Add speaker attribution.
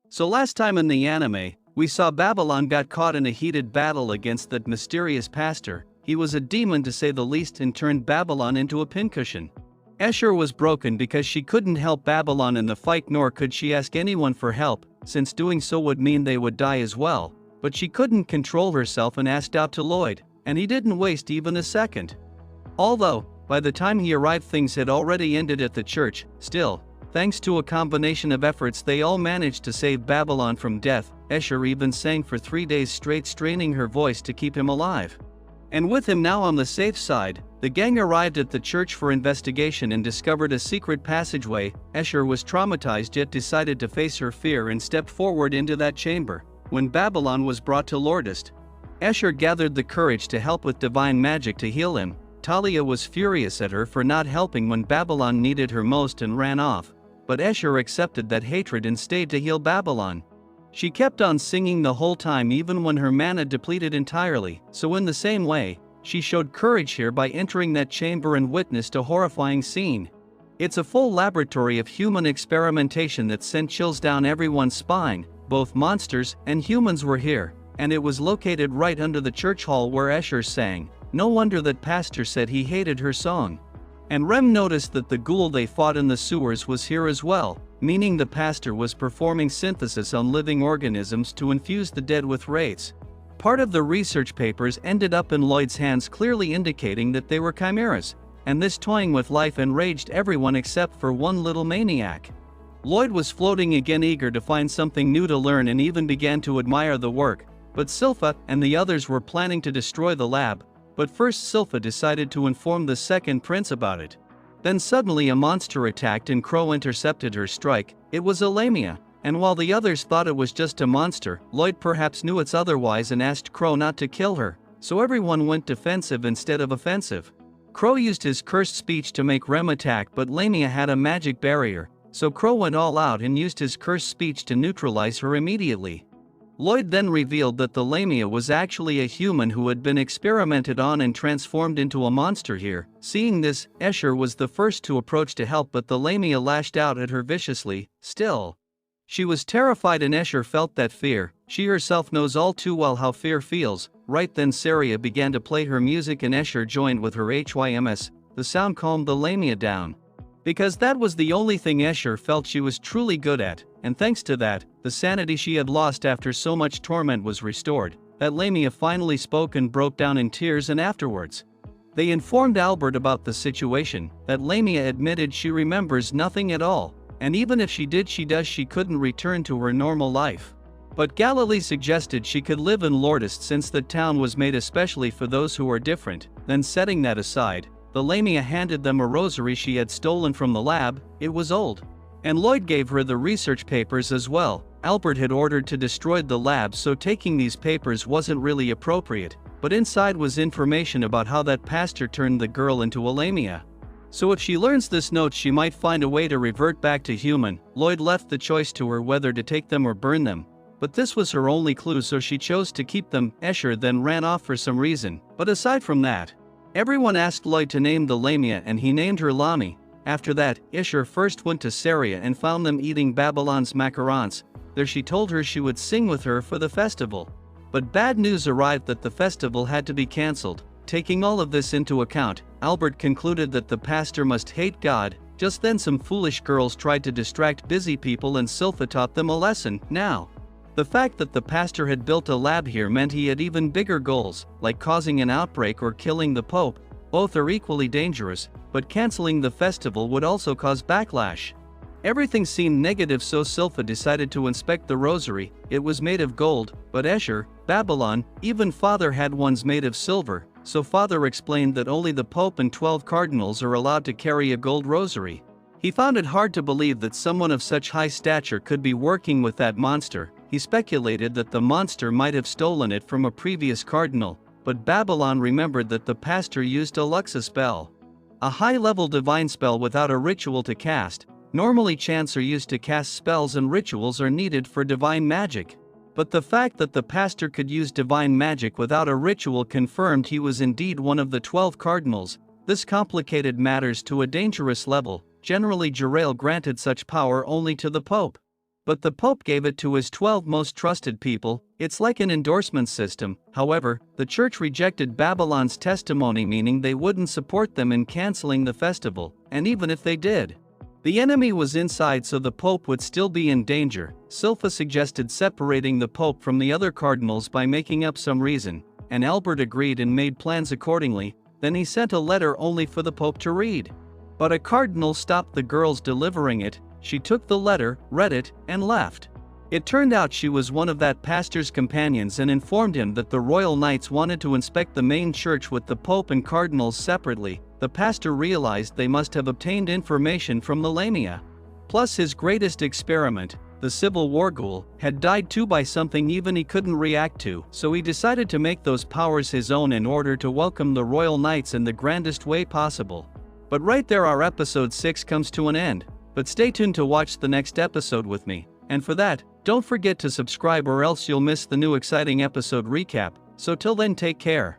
Speaker 1: So last time in the anime, we saw Babylon got caught in a heated battle against that mysterious pastor. He was a demon to say the least and turned Babylon into a pincushion. Escher was broken because she couldn't help Babylon in the fight, nor could she ask anyone for help, since doing so would mean they would die as well. But she couldn't control herself and asked out to Lloyd, and he didn't waste even a second. Although, by the time he arrived things had already ended at the church. Still, thanks to a combination of efforts they all managed to save Babylon from death. Escher even sang for 3 days straight, straining her voice to keep him alive. And with him now on the safe side, the gang arrived at the church for investigation and discovered a secret passageway. Escher was traumatized yet decided to face her fear and stepped forward into that chamber. When Babylon was brought to Lordest, Escher gathered the courage to help with divine magic to heal him. Talia was furious at her for not helping when Babylon needed her most and ran off, but Escher accepted that hatred and stayed to heal Babylon. She kept on singing the whole time even when her mana depleted entirely, so in the same way, she showed courage here by entering that chamber and witnessed a horrifying scene. It's a full laboratory of human experimentation that sent chills down everyone's spine. Both monsters and humans were here, and it was located right under the church hall where Escher sang. No wonder that pastor said he hated her song. And Rem noticed that the ghoul they fought in the sewers was here as well, meaning the pastor was performing synthesis on living organisms to infuse the dead with wraiths. Part of the research papers ended up in Lloyd's hands, clearly indicating that they were chimeras, and this toying with life enraged everyone except for one little maniac. Lloyd was floating again, eager to find something new to learn, and even began to admire the work, but Silpha and the others were planning to destroy the lab. But first Silpha decided to inform the second prince about it. Then suddenly a monster attacked and Crow intercepted her strike. It was a Lamia, and while the others thought it was just a monster, Lloyd perhaps knew it's otherwise and asked Crow not to kill her, so everyone went defensive instead of offensive. Crow used his cursed speech to make Rem attack, but Lamia had a magic barrier, so Crow went all out and used his cursed speech to neutralize her immediately. Lloyd then revealed that the Lamia was actually a human who had been experimented on and transformed into a monster here. Seeing this, Escher was the first to approach to help, but the Lamia lashed out at her viciously. Still, she was terrified and Escher felt that fear. She herself knows all too well how fear feels. Right then Saria began to play her music and Escher joined with her HYMS. The sound calmed the Lamia down, because that was the only thing Escher felt she was truly good at, and thanks to that, the sanity she had lost after so much torment was restored. That Lamia finally spoke and broke down in tears, and afterwards, they informed Albert about the situation. That Lamia admitted she remembers nothing at all, and even if she did, she couldn't return to her normal life. But Galilee suggested she could live in Lordest since the town was made especially for those who are different. Then setting that aside, the Lamia handed them a rosary she had stolen from the lab. It was old, and Lloyd gave her the research papers as well. Albert had ordered to destroy the lab, so taking these papers wasn't really appropriate, but inside was information about how that pastor turned the girl into a Lamia. So if she learns this note, she might find a way to revert back to human. Lloyd left the choice to her whether to take them or burn them, but this was her only clue, so she chose to keep them. Escher then ran off for some reason, but aside from that, everyone asked Lloyd to name the Lamia and he named her Lami. After that, Escher first went to Saria and found them eating Babylon's macarons. There she told her she would sing with her for the festival. But bad news arrived that the festival had to be cancelled. Taking all of this into account, Albert concluded that the pastor must hate God. Just then some foolish girls tried to distract busy people and Silpha taught them a lesson. Now, the fact that the pastor had built a lab here meant he had even bigger goals, like causing an outbreak or killing the Pope. Both are equally dangerous, but cancelling the festival would also cause backlash. Everything seemed negative, so Silpha decided to inspect the rosary. It was made of gold, but Escher, Babylon, even Father had ones made of silver, so Father explained that only the Pope and 12 cardinals are allowed to carry a gold rosary. He found it hard to believe that someone of such high stature could be working with that monster. He speculated that the monster might have stolen it from a previous cardinal, but Babylon remembered that the pastor used a Luxa spell, a high-level divine spell without a ritual to cast. Normally chants are used to cast spells and rituals are needed for divine magic. But the fact that the pastor could use divine magic without a ritual confirmed he was indeed one of the 12 cardinals. This complicated matters to a dangerous level. Generally Jerael granted such power only to the Pope. But the Pope gave it to his 12 most trusted people. It's like an endorsement system. However, the church rejected Babylon's testimony, meaning they wouldn't support them in canceling the festival, and even if they did, the enemy was inside, so the Pope would still be in danger. Silpha suggested separating the Pope from the other cardinals by making up some reason, and Albert agreed and made plans accordingly. Then he sent a letter only for the Pope to read. But a cardinal stopped the girls delivering it. She took the letter, read it, and left. It turned out she was one of that pastor's companions and informed him that the royal knights wanted to inspect the main church with the Pope and cardinals separately. The pastor realized they must have obtained information from the Lamia. Plus, his greatest experiment, the Civil War ghoul, had died too by something even he couldn't react to, so he decided to make those powers his own in order to welcome the royal knights in the grandest way possible. But right there, our episode 6 comes to an end. But stay tuned to watch the next episode with me, and for that, don't forget to subscribe or else you'll miss the new exciting episode recap. So till then, take care.